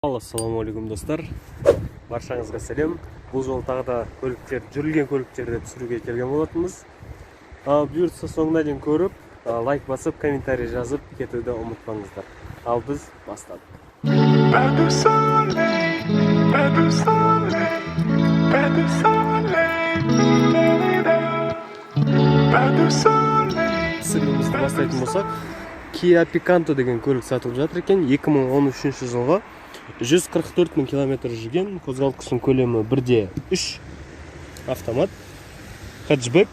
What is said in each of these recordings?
Ассалаумағалейкум достар, баршаңызға сәлем. Бұл жол тағы да жүрілген көліктерді түсіруге келген болатынбыз. Бұйыртса соңына дейін көріп, лайк басып, комментарий жазып кетуді ұмытпаңыздар. Ал біз бастадық. Түсірімізді бастайтын болсақ, Kia Picanto деген көлік сатылып жатыр екен. 2013 жылға 144 000 километр жүрген, қозғалтқыштың көлемі 1.3 автомат, хэтчбек,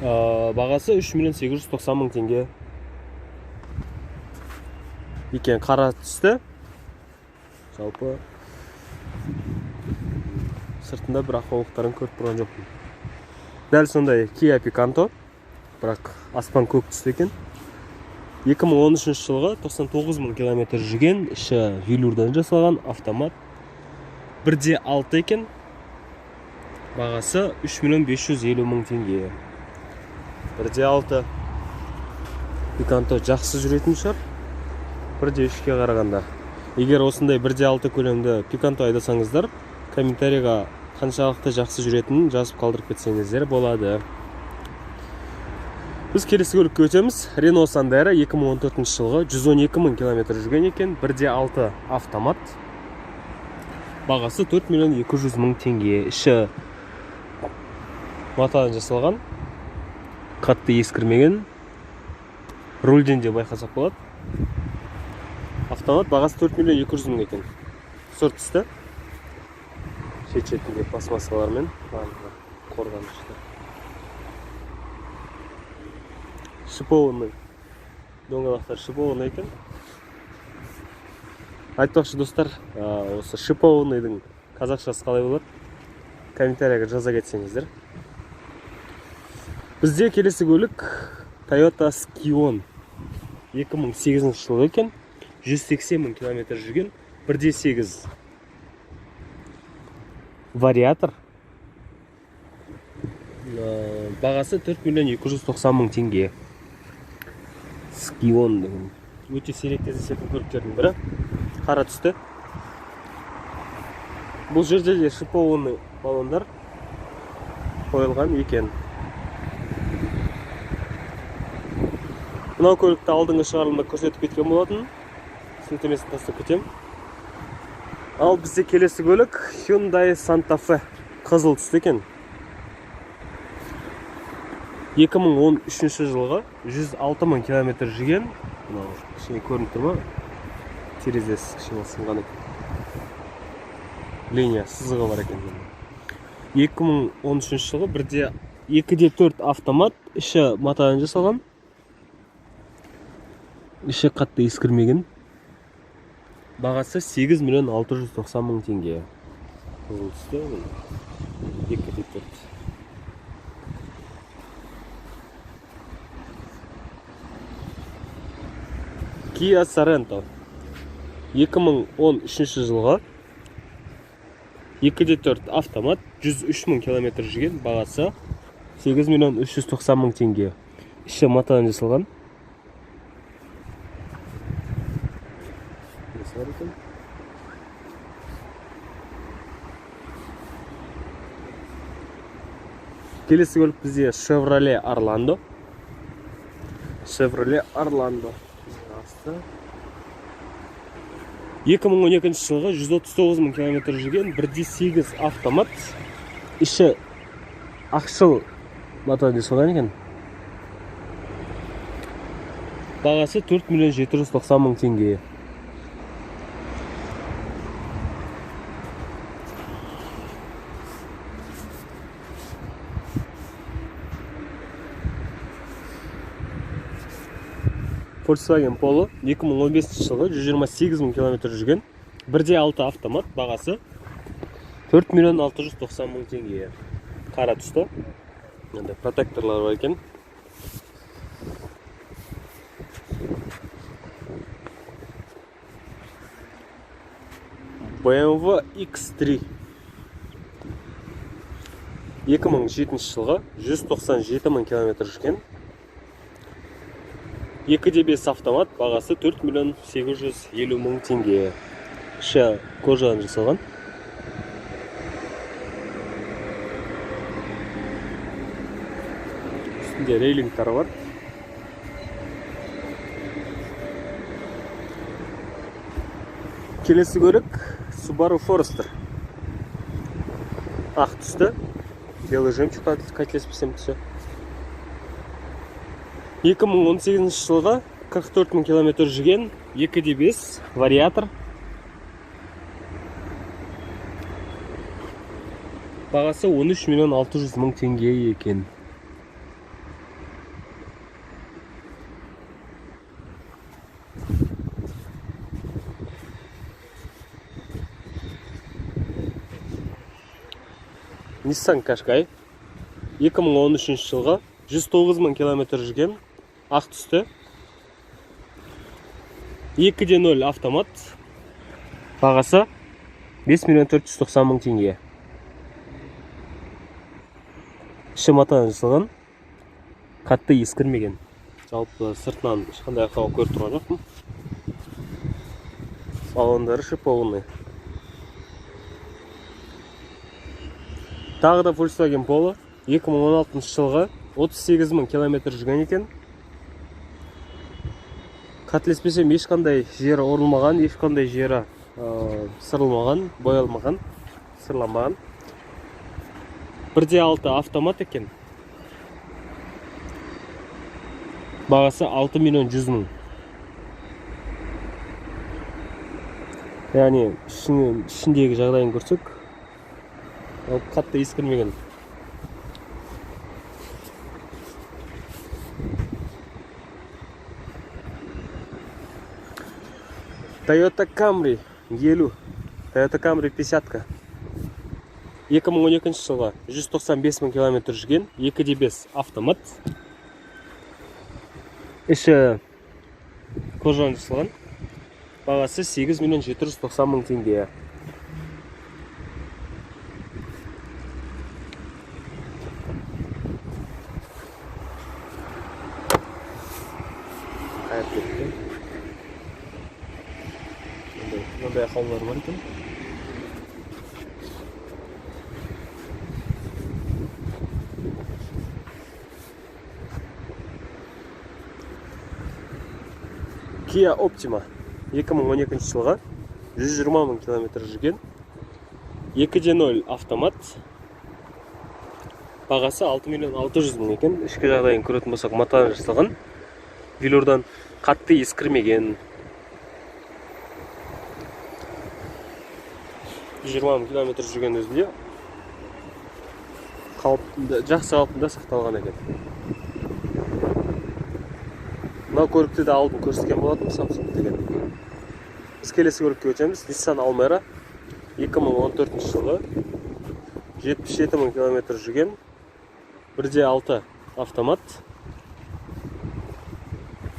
бағасы 3 890 000 теңге екен. Қара түсті, жалпы сыртында бір ақаулықтарын көріп тұрған жоқпын. Дәл сондай Kia Picanto, бірақ аспан көк түсті екен. 2013 жылға 99 000 километр жүрген, іші велюрдан жасалған автомат, 1.6 екен, бағасы 3 550 000 теңге. 1.6 Picanto жақсы жүретін шығар, 1.3-ке қарағанда. Егер осындай 1.6 көлемді Picanto айдасаңыздар, комментарийға қаншалықты жақсы жүретінін жазып қалдырып кетсеңіздер болады. Біз келесі көлікке өтеміз. Renault Sandero 2014 жылғы 112 000 километр жүрген екен, 1.6 автомат, бағасы 4 200 000 теңге. Іші матадан жасалған, қатты ескірмеген, рульден де байқасақ болады. Автомат бағасы 4 200 000 екен. Сұр түсті, шет-шетінде пластмассалармен қорғанышты. Шипованный, доңғалақтар шипованный екен. Айтпақшы достар, осы шипованныйдың қазақшасы қалай болады? Комментарийға жаза кетсеңіздер. Бізде келесі көлік Toyota Scion 2008 жылғы екен, 180 000 километр жүрген, 1.8 вариатор, бағасы 4 290 000 теңге. Scion деген өте сирек кездесетін көліктердің бірі, қара түсті. Бұл жерде де шипованный баллондар қойылған екен. Мынау көлікті алдыңғы шығарылымда көрсетіп кеткен болатын, сілтемесін тастап кетем. Ал бізде келесі көлік Hyundai Santa Fe, қызыл түсті екен. 2013 жылға 106 000 километр жүрген, кішкене көрініп тұр ма? Терезесі кішкене сынған екен. Линия сызығы бар екен. 2013 жылғы 2.4 автомат, іші матадан жасалған, іші қатты ескірмеген, бағасы 8 690 000 теңге. Қызыл түсті, 2.4. Kia Sorento 2013 жылға 2.4 автомат, 103 000 километр жүрген, бағасы 8 390 000 теңге. Іші матадан жасалған. Келесі көлік бізде Chevrolet Orlando. 2012 жылғы 139 000 километр жүрген, 1.8 автомат, іші ақшыл матадан жасалған екен. Бағасы 4 790 000 теңге. Volkswagen Polo 2015 жылғы 128 000 километр жүрген, 1.6 автомат, бағасы 4 690 000 теңге. Қара түсті, протекторлар бар екен. BMW X3 2007 жылғы 197 000 километр жүрген, 2.5 автомат, бағасы 4.850.000 теңге. Іші кожадан жасалған. Үстінде рейлингтары бар. Келесі көлік Subaru Forester. Ақ түсті. Белый жемчуг, қателеспесем түсі. 2018 жылға 44 000 километр жүрген, 2.5 вариатор. Бағасы 13.600.000 теңге екен. Nissan Qashqai 2013 жылға 109 000 километр жүрген, ақ түсті. 2.0 автомат. Бағасы 5.490.000 теңге. Іші матадан жасалған, қатты ескірмеген. Жалпы сыртынан ешқандай ақау көріп тұрған жоқпын. Балондары шипованный. Тағы да Volkswagen Polo 2016 жылға 38 000 километр жүрген екен. Қателеспесем, ешқандай жері орылмаған, ешқандай жері сырылмаған, боялмаған, сырланбаған. 1.6 автомат екен. Бағасы 6.100.000. Яғни ішіндегі жағдайын көрсек, қатты ескірмеген. Toyota Camry 50. Toyota Camry 50. 2012 жылға 195 000 километр жүрген, 2.5 автомат. Іші кожадан жасалған. Бағасы 8.790.000 теңге. Мындай ақаулар бар екен. Kia Optima 2012 жылға 120 000 километр жүрген, 2.0 автомат. Бағасы 6.600.000 екен. Ішкі жағдайын көретін болсақ, матадан жасалған, велюрдан қатты ескірмеген. 120 000 километр жүрген өзінде жақсы қалпында сақталған екен. Мынау көлікті де алдын көрсеткен болатын, Samsung деген. Біз келесі көлікке өтеміз. Nissan Almera 2014 жылғы 77 000 километр жүрген, 1.6 автомат.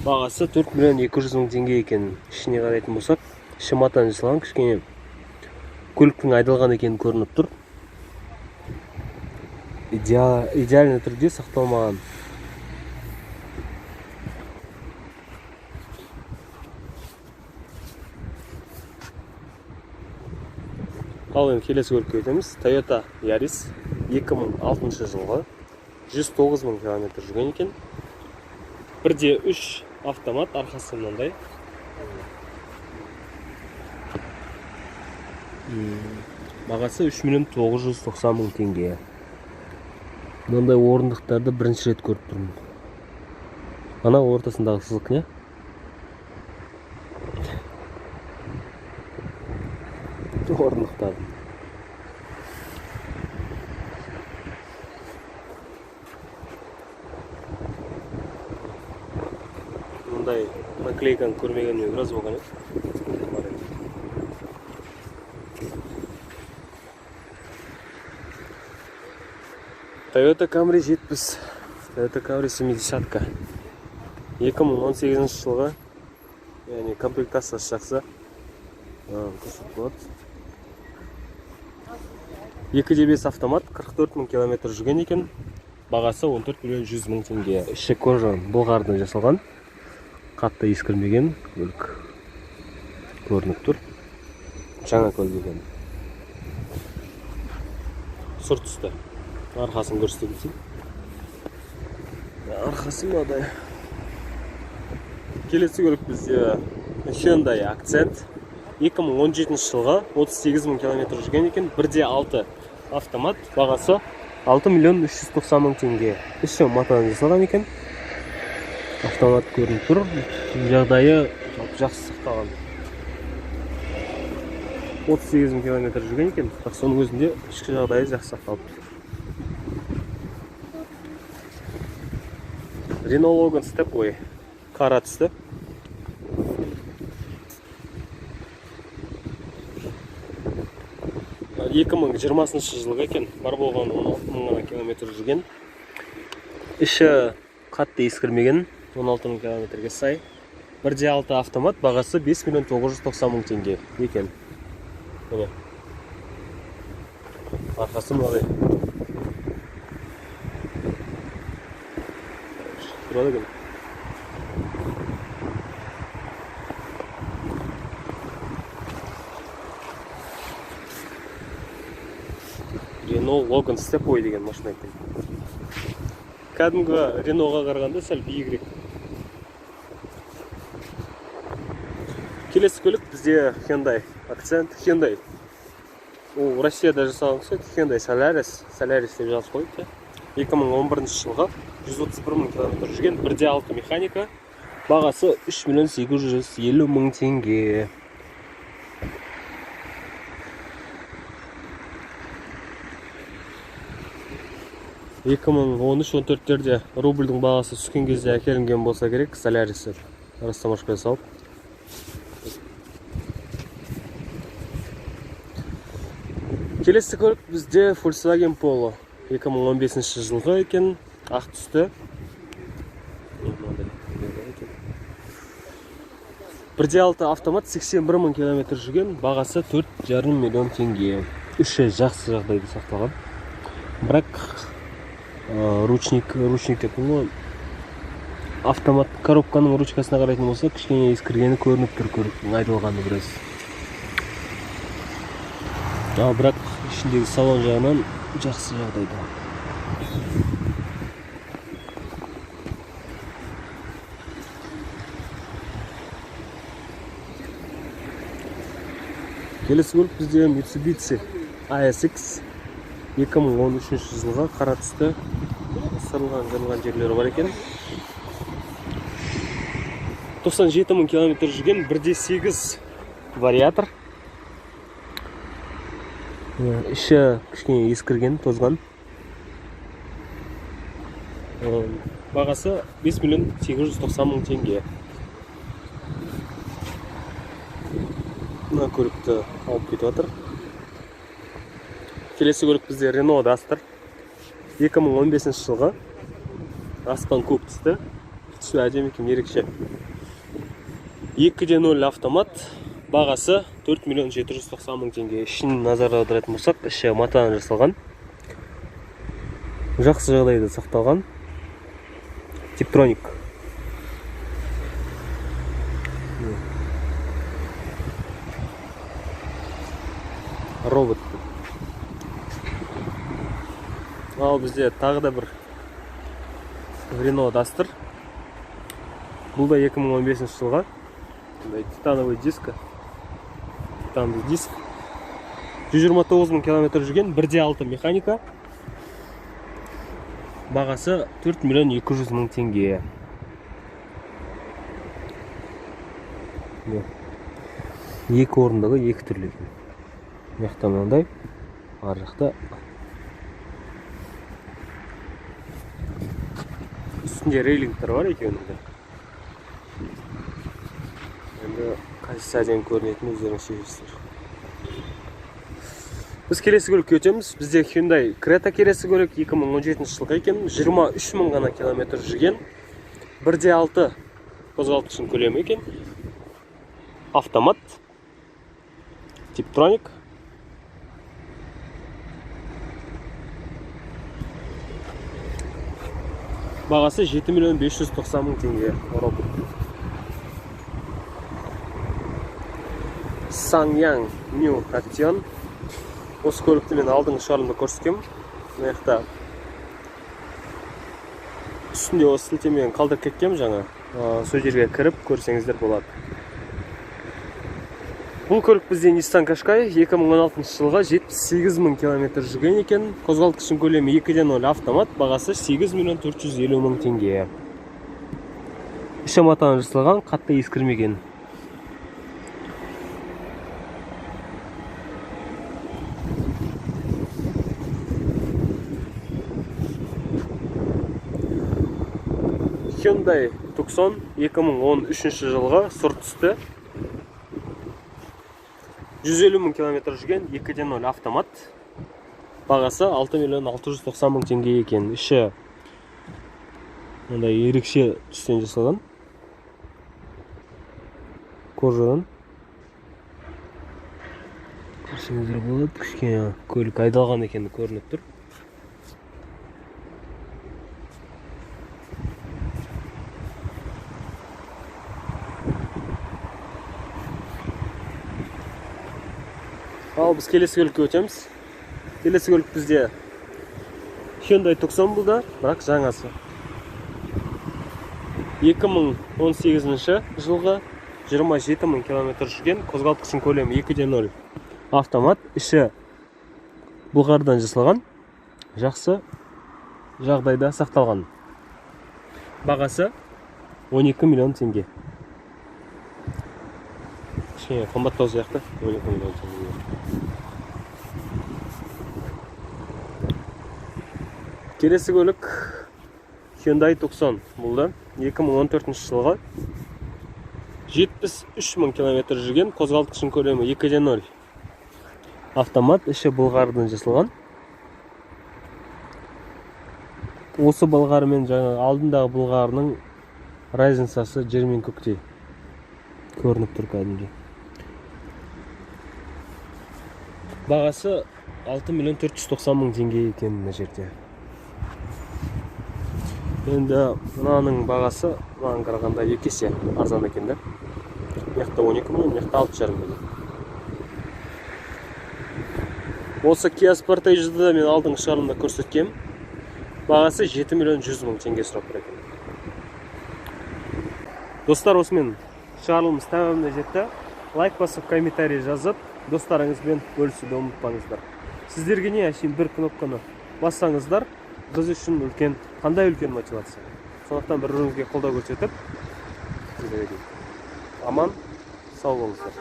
Бағасы 4.200.000 теңге екен. Ішіне қарайтын болсақ, іші матадан жасалған, кішкене көліктің айдалған екені көрініп тұр. Идеальный түрде сақталмаған. Ал енді келесі көлікке өтеміз. Toyota Yaris 2006 жылғы 109 000 километр жүрген екен. 1.3 автомат, арқасы мынандай. Бағасы 3.990.000 теңге. Мынандай орындықтарды бірінші рет көріп тұрмын. Ана ортасындағы сызық не? Орындықтар. Мындай наклейканы көрмегенмен біраз болған еді. Toyota Camry 70. Toyota Camry 70. 2018 жылға, яғни комплектациясы жақсы. Көрсетіп болады. 2.5 автомат, 44 000 километр жүрген екен. Бағасы 14.100.000 теңге. Іші кожадан, былғардан жасалған. Қатты ескірмеген көлік көрініп тұр. Жаңа көлік екен. Сұр түсті. Арқасын көрсетейін. Арқасы мынадай. Келесі көлік бізде Hyundai Accent. 2017 жылға 38 000 км жүрген екен. 1.6 автомат. Бағасы 6 390 000 теңге. Іші матадан жасалған екен. Автомат көрініп тұр. Жағдайы жақсы сақталған. 38 000 км жүрген екен. Соның өзінде ішкі жағдайы жақсы сақталып. Renault Logan Stepway қара түсті. Екі 2020 жылғы екен. Бар болған 16 000 км жүрген. Іші қатты ескірмеген. 16 000 км-ге сай. 1.6 автомат, бағасы 5 990 000 теңге екен. Міне. Арқасы мынадай. Тұрады екен. Renault Logan Stepway деген машина екен. Кәдімгі Renault-ға қарағанда сәл биігірек. Келесі көлік бізде Hyundai Accent. Hyundai. Ол Россияда жасалған Hyundai Solaris деп жазып қойыпты. 2011 жылға 131 000 км жүрген. 1.6 механика. Бағасы 3 850 000 теңге. Екі 2013-14-терде рубльдің бағасы түскен кезде әкелінген болса керек, Solaris растамашқа салып. Келесі көлік бізде Volkswagen Polo. 2015 жылғы екен, ақ түсті. 1.6 автомат 81 000 км жүрген, бағасы 4,5 миллион теңге. Үші жақсы жағдайда сақталған. Бірақ ручник деп бұл автомат коробканың ручкасына қарайтын болса, кішкене ескіргені көрініп тұр, көліктің айдалғаны біраз. Бірақ ішіндегі салон жағынан жақсы жағдайда. Келесі көлік бізде Mitsubishi ASX 2013 жылға қара түсті. Сырылған жерлері бар екен. 97 000 км жүрген, 1.8 вариатор. Іші кішкене ескірген, тозған. Бағасы 5 890 000 теңге. Мына көлікті алып кетіп жатыр. Келесі көлік бізде Renault Duster. 2015 жылға аспан көк түсті. Түсі әдемі екен, ерекше. 2.0 автомат. Бағасы 4 790 000 теңге. Ішін назарға аударатын болсақ, іші матадан жасалған. Жақсы жағдайда сақталған. Tiptronic. Робот. Ал бізде тағы да бір Renault Duster. Бұл да 2015 жылға. Титановый диск. Титановый диск. 129 000 км жүрген, 1.6 механика. Бағасы 4 200 000 теңге. Екі орындығы, екі түрлі. Маяқта мынандай, ар жақта. Үстінде рейлингтер бар екеуінде. Енді қайсысы әдемі көрінетін өздеріңіз шешесіздер. Біз келесі көлікке өтеміз. Бізде Hyundai Creta келесі көлік 2017 жылғы екен. 23 000 ғана километр жүрген. 1.6 қозғалтқышының көлемі екен. Автомат. Tiptronic. Бағасы 7 590 000 теңге. Sanyang New Action. Осы көлікті мен алдыңғы шығарылымда көрсеткем. Мына жақта үстінде осы сілтемені қалдырып кеткем жаңа. Сол жерге кіріп көрсеңіздер болады. Бұл көлік бізде Nissan Qashqai 2016 жылға 78 000 км жүрген екен. Қозғалтқышының көлемі 2.0 автомат, бағасы 8 450 000 теңге. Іші матадан жасалған, қатты ескірмеген. Hyundai Tucson 2013 жылға сұр түсті. 150 000 км жүрген 2.0 автомат. Бағасы 6 690 000 теңге екен. Іші мындай ерекше түстен жасалған. Кожадан. Көрсеңіздер болады, кішкене көлік айдалған екені көрініп тұр. Ал біз келесі көлікке өтеміз. Келесі көлік бізде Hyundai Tucson болды, бірақ жаңасы. 2018 жылғы 27 000 км жүрген, қозғалтқышының көлемі 2.0 автомат, іші былғарыдан жасалған, жақсы жағдайда сақталған. Бағасы 12 миллион теңге. Қымбаттау сияқты 12 миллион теңге. Келесі көлік Hyundai Tucson болды. 2014 жылға 73 000 км жүрген, қозғалтқышының көлемі 2.0 автомат, іші былғарыдан жасалған. Осы былғарымен жаңа алдындағы былғарының разницасы жер мен көктей көрініп тұр кәдімгі. Бағасы 6 490 000 теңге екен мына жерде. Енді мынаның бағасы мынаған қарағанда 2 есе арзан екен да. Мықты 12 000, мықты 6,5 миллион. Осы Kia Sportage'ді мен алдыңғы шығарылымда көрсеткем. Бағасы 7 100 000 теңге сұрап тұр екен. Достар, осымен шығарылымыз тәмамына жетті. Лайк басып, комментарий жазып, достарыңызбен бөлісуді ұмытпаңыздар. Сіздерге не әшейін бір кнопканы бассаңыздар, біз үшін қандай үлкен мотивация. Сондықтан бір-біріңізге қолдау көрсетіп, аман, сау болыңыздар.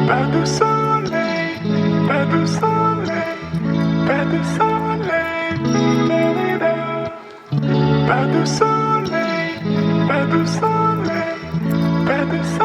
Pas de soleil, pas de soleil, pas de soleil, pas de soleil, pas de soleil, pas de soleil.